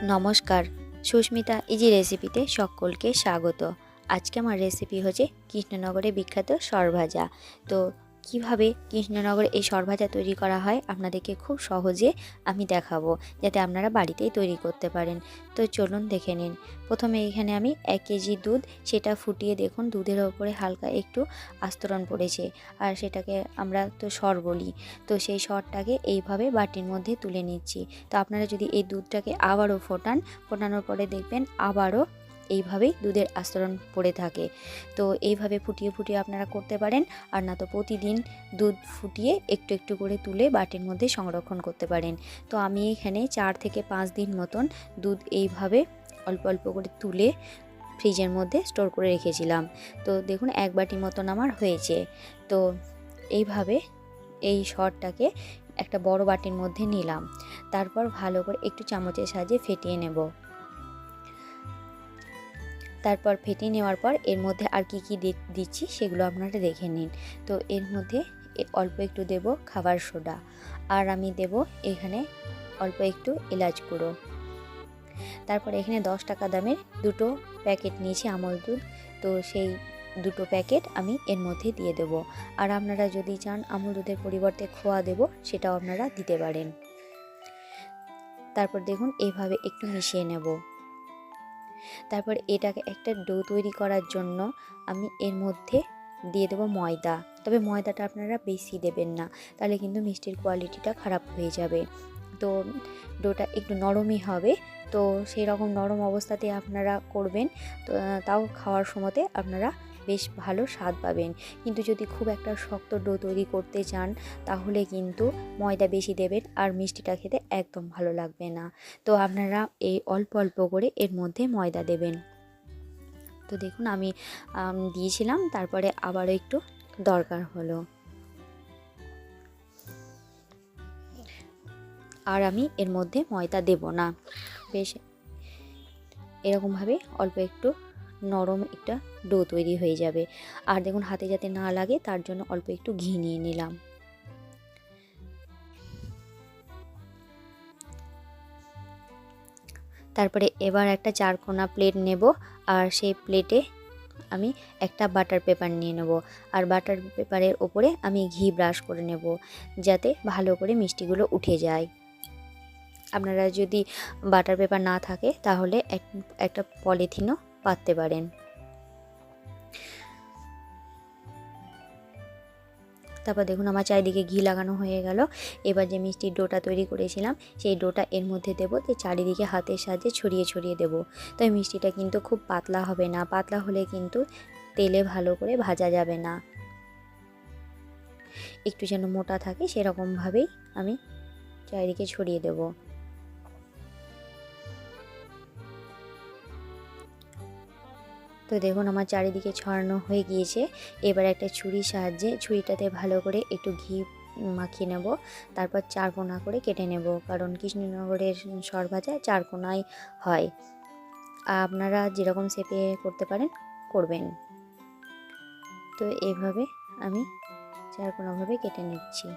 নমস্কার, সুস্মিতা ইজি রেসিপিতে সকলকে স্বাগত। আজকে আমার রেসিপি হচ্ছে কৃষ্ণনগরে বিখ্যাত সরভাজা। তো কিভাবে কৃষ্ণনগরে এই সরভাজা তৈরি করা হয় আপনাদেরকে খুব সহজে আমি দেখাবো, যাতে আপনারা বাড়িতেই তৈরি করতে পারেন। তো চলুন দেখে নিন। প্রথমে এখানে আমি 1 কেজি দুধ, সেটা ফুটিয়ে দেখুন দুধের ওপরে হালকা একটু আস্তরণ পড়েছে, আর সেটাকে আমরা তো সর বলি। তো সেই সরটাকে এইভাবে বাটির মধ্যে তুলে নিচ্ছি। তো আপনারা যদি এই দুধটাকে আবারও ফোটানোর পরে দেখবেন আবারও এইভাবেই দুধের আস্তরণ পড়ে থাকে। তো এইভাবে ফুটিয়ে ফুটিয়ে আপনারা করতে পারেন, আর না তো প্রতিদিন দুধ ফুটিয়ে একটু একটু করে তুলে বাটির মধ্যে সংরক্ষণ করতে পারেন। তো আমি এখানে 4 থেকে 5 দিন মতন দুধ এইভাবে অল্প অল্প করে তুলে ফ্রিজের মধ্যে স্টোর করে রেখেছিলাম। তো দেখুন 1 বাটি মতন আমার হয়েছে। তো এইভাবে এই সরটাকে একটা বড় বাটির মধ্যে নিলাম। তারপর ভালো করে একটু চামচের সাহায্যে ফেটিয়ে নেব। তারপর ফেটিয়ে নেওয়ার পর এর মধ্যে আর কি কি দিচ্ছি সেগুলো আপনারা দেখে নিন। তো এর মধ্যে অল্প একটু দেব খাবার সোডা, আর আমি দেব এখানে অল্প একটু এলাচ গুঁড়ো। তারপর এখানে 10 টাকা দামের দুটো প্যাকেট নিয়েছি আমল দুধ। তো সেই দুটো প্যাকেট আমি এর মধ্যে দিয়ে দেব। আর আপনারা যদি চান আমল দুধের পরিবর্তে খোয়া দেব, সেটাও আপনারা দিতে পারেন। তারপর দেখুন এইভাবে একটু মিশিয়ে নেব। তারপর এটাকে একটা ডো তৈরি করার জন্য আমি এর মধ্যে দিয়ে দেবো ময়দা। তবে ময়দাটা আপনারা বেশি দেবেন না, তাহলে কিন্তু মিষ্টির কোয়ালিটিটা খারাপ হয়ে যাবে। তো ডোটা একটু নরমই হবে। তো সেই রকম নরম অবস্থাতে আপনারা করবেন, তো তাও খাওয়ার সময়তে আপনারা বেশ ভালো স্বাদ পাবেন। কিন্তু যদি খুব একটা শক্ত ডো তৈরি করতে চান, তাহলে কিন্তু ময়দা বেশি দেবেন, আর মিষ্টিটা খেতে একদম ভালো লাগবে না। তো আপনারা এই অল্প অল্প করে এর মধ্যে ময়দা দেবেন। তো দেখুন আমি দিয়েছিলাম, তারপরে আবারও একটু দরকার হলো। আর আমি এর মধ্যে ময়দা দেব না। বেশ এরকমভাবে অল্প একটু নরম একটা ডো তৈরি হয়ে যাবে। আর দেখুন হাতে যাতে না লাগে তার জন্য অল্প একটু ঘি নিয়ে নিলাম। তারপরে এবার একটা চারকোনা প্লেট নেব, আর সেই প্লেটে আমি একটা বাটার পেপার নিয়ে নেব। আর বাটার পেপারের ওপরে আমি ঘি ব্রাশ করে নেব, যাতে ভালো করে মিষ্টিগুলো উঠে যায়। আপনারা যদি বাটার পেপার না থাকে তাহলে একটা পলিথিনও পাততে পারেন। তারপর দেখুন আমার চারিদিকে ঘি লাগানো হয়ে গেল। এবার যে মিষ্টির ডোটা তৈরি করেছিলাম সেই ডোটা এর মধ্যে দেবো, যে চারিদিকে হাতের সাহায্যে ছড়িয়ে ছড়িয়ে দেবো। তো এই মিষ্টিটা কিন্তু খুব পাতলা হবে না, পাতলা হলে কিন্তু তেলে ভালো করে ভাজা যাবে না। একটু যেন মোটা থাকে সেরকমভাবেই আমি চারিদিকে ছড়িয়ে দেবো। তো দেখুন আমার চারিদিকে ছড়ানো হয়ে গিয়েছে। এবার একটা ছুরির সাহায্যে ছুরিটাতে ভালো করে একটু ঘি মাখিয়ে নেব। তারপর 4 কোনা করে কেটে নেব, কারণ কৃষ্ণনগরের সরভাজা 4 কোনায় হয়। আপনারা যেরকম শেপে করতে পারেন করবেন। তো এইভাবে আমি 4 কোনাভাবে কেটে নিচ্ছি।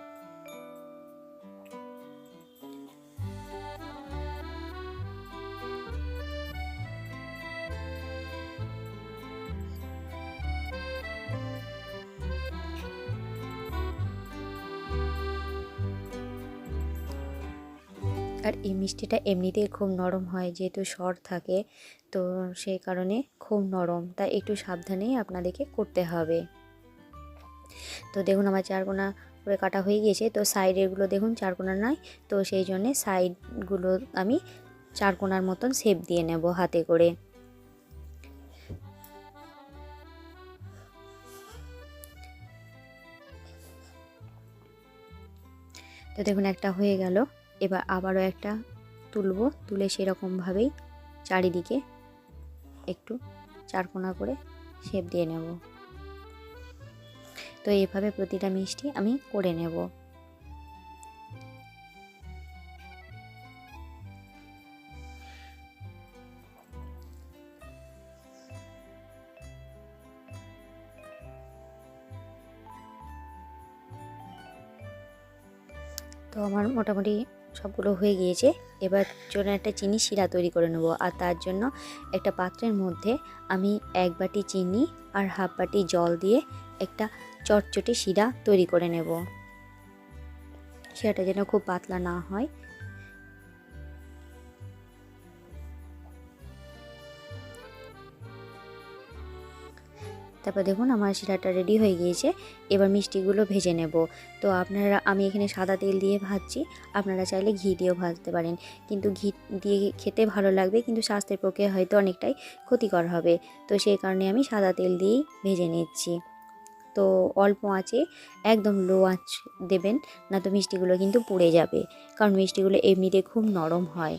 আর এই মিষ্টিটা এমনিতেই খুব নরম হয়, যেহেতু সর থাকে, তো সেই কারণে খুব নরম, তাই একটু সাবধানেই আপনাদেরকে করতে হবে। তো দেখুন আমার 4 কোনা করে কাটা হয়ে গিয়েছে। তো সাইডেরগুলো দেখুন 4 কোনা নয়, তো সেই জন্যে সাইডগুলো আমি 4 কোনার মতন শেপ দিয়ে নেব হাতে করে। তো দেখুন একটা হয়ে গেল। এবার আবারও একটা তুলে সেরকমভাবেই চারিদিকে একটু 4 কোনা করে শেপ দিয়ে নেব। তো এইভাবে প্রতিটা মিষ্টি আমি করে নেব। তো আমার মোটামুটি সবগুলো হয়ে গিয়েছে। এবার জন্য একটা চিনি শিরা তৈরি করে নেব। আর তার জন্য একটা পাত্রের মধ্যে আমি 1 বাটি চিনি আর হাফ বাটি জল দিয়ে একটা চটচটে শিরা তৈরি করে নেব। শিরাটা যেন খুব পাতলা না হয়। তারপর দেখুন আমার শিরাটা রেডি হয়ে গিয়েছে। এবার মিষ্টিগুলো ভেজে নেব। তো আমি এখানে সাদা তেল দিয়ে ভাজছি, আপনারা চাইলে ঘি দিয়েও ভাজতে পারেন, কিন্তু ঘি দিয়ে খেতে ভালো লাগবে, কিন্তু স্বাস্থ্যের পক্ষে হয়তো অনেকটাই ক্ষতিকর হবে। তো সেই কারণে আমি সাদা তেল দিয়েই ভেজে নিচ্ছি। তো অল্প আঁচে, একদম লো আঁচ দেবেন, না তো মিষ্টিগুলো কিন্তু পুড়ে যাবে, কারণ মিষ্টিগুলো এমনিতে খুব নরম হয়।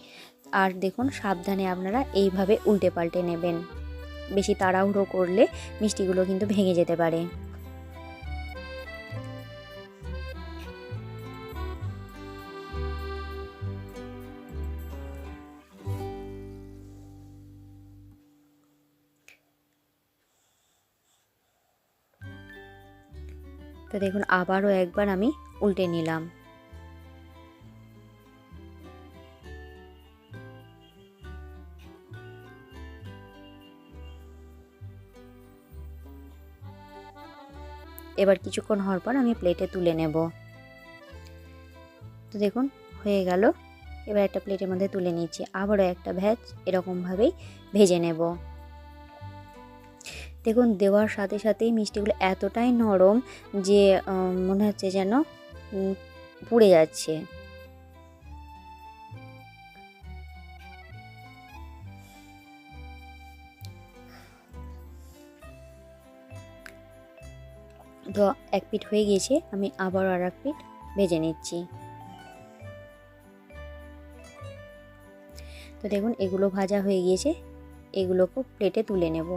আর দেখুন সাবধানে আপনারা এইভাবে উল্টে পাল্টে নেবেন, বেশি তাড়াহুড়ো করলে মিষ্টিগুলো কিন্তু ভেঙে যেতে পারে। তো দেখুন আবারও একবার আমি উল্টে নিলাম। এবার কিছুক্ষণ হওয়ার পর আমি প্লেটে তুলে নেব। তো দেখুন হয়ে গেল। এবার একটা প্লেটের মধ্যে তুলে নিচ্ছি। আবারও একটা ব্যাচ এরকমভাবেই ভেজে নেব। দেখুন দেওয়ার সাথে সাথেই মিষ্টিগুলো এতটাই নরম যে মনে হচ্ছে যেন পুড়ে যাচ্ছে। তো এক পিঠ হয়ে গিয়েছে, আমি আবারও আর এক পিঠ ভেজে নিচ্ছি। তো দেখুন এগুলো ভাজা হয়ে গিয়েছে, এগুলোকে প্লেটে তুলে নেব।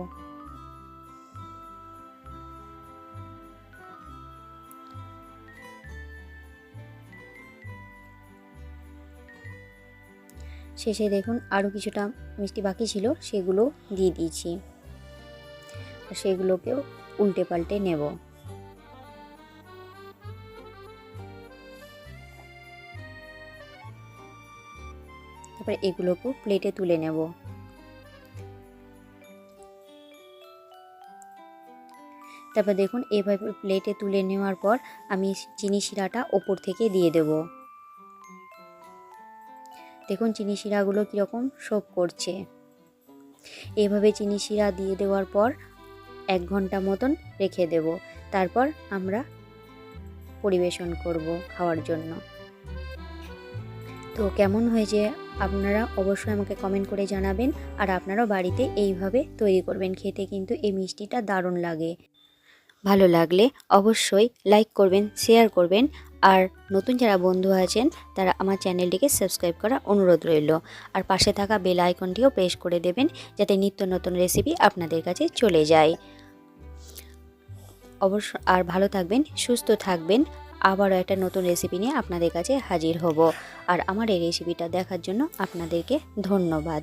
শেষে দেখুন আরও কিছুটা মিষ্টি বাকি ছিল, সেগুলো দিয়ে দিয়েছি। সেগুলোকেও উল্টে পাল্টে নেব। তারপরে এগুলোকেও প্লেটে তুলে নেব। তারপর দেখুন এভাবে প্লেটে তুলে নেওয়ার পর আমি চিনি শিরাটা ওপর থেকে দিয়ে দেব। দেখুন চিনি শিরাগুলো কীরকম শোপ করছে। এভাবে চিনি শিরা দিয়ে দেওয়ার পর 1 ঘন্টা মতন রেখে দেব। তারপর আমরা পরিবেশন করব খাওয়ার জন্য। তো কেমন হয়েছে আপনারা অবশ্যই আমাকে কমেন্ট করে জানাবেন। আর আপনারাও বাড়িতে এইভাবে তৈরি করবেন, খেতে কিন্তু এই মিষ্টিটা দারুণ লাগে। ভালো লাগলে অবশ্যই লাইক করবেন, শেয়ার করবেন, আর নতুন যারা বন্ধু আছেন তারা আমার চ্যানেলটিকে সাবস্ক্রাইব করার অনুরোধ রইল। আর পাশে থাকা বেল আইকনটিও প্রেস করে দেবেন, যাতে নিত্য নতুন রেসিপি আপনাদের কাছে চলে যায়। অবশ্য আর ভালো থাকবেন, সুস্থ থাকবেন। আবারও একটা নতুন রেসিপি নিয়ে আপনাদের কাছে হাজির হব। আর আমার এই রেসিপিটা দেখার জন্য আপনাদেরকে ধন্যবাদ।